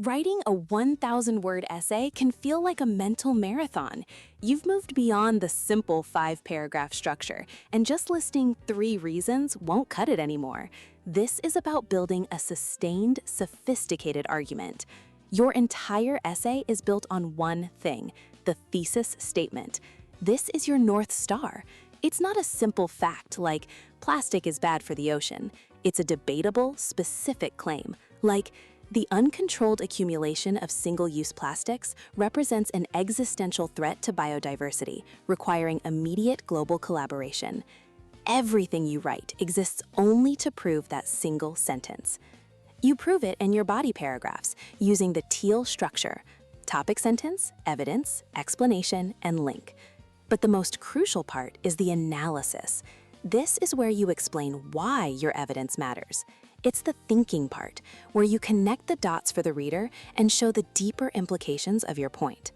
Writing a 1,000-word essay can feel like a mental marathon. You've moved beyond the simple 5-paragraph structure, and just listing 3 reasons won't cut it anymore. This is about building a sustained, sophisticated argument. Your entire essay is built on one thing, the thesis statement. This is your North Star. It's not a simple fact like, plastic is bad for the ocean. It's a debatable, specific claim, like, the uncontrolled accumulation of single-use plastics represents an existential threat to biodiversity, requiring immediate global collaboration. Everything you write exists only to prove that single sentence. You prove it in your body paragraphs using the TEEL structure: topic sentence, evidence, explanation, and link. But the most crucial part is the analysis. This is where you explain why your evidence matters. It's the thinking part, where you connect the dots for the reader and show the deeper implications of your point.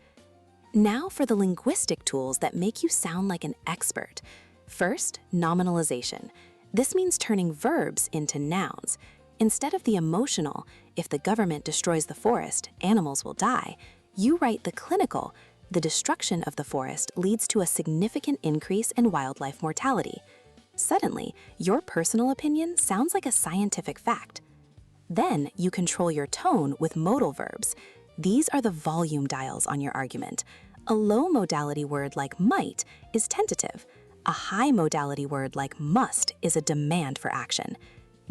Now for the linguistic tools that make you sound like an expert. First, nominalization. This means turning verbs into nouns. Instead of the emotional, if the government destroys the forest, animals will die, you write the clinical, the destruction of the forest leads to a significant increase in wildlife mortality. Suddenly, your personal opinion sounds like a scientific fact. Then you control your tone with modal verbs. These are the volume dials on your argument. A low modality word like might is tentative. A high modality word like must is a demand for action.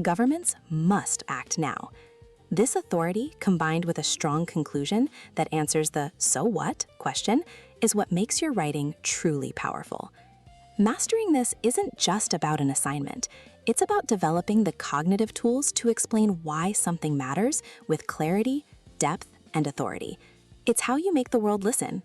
Governments must act now. This authority, combined with a strong conclusion that answers the "so what?" question, is what makes your writing truly powerful. Mastering this isn't just about an assignment. It's about developing the cognitive tools to explain why something matters with clarity, depth, and authority. It's how you make the world listen,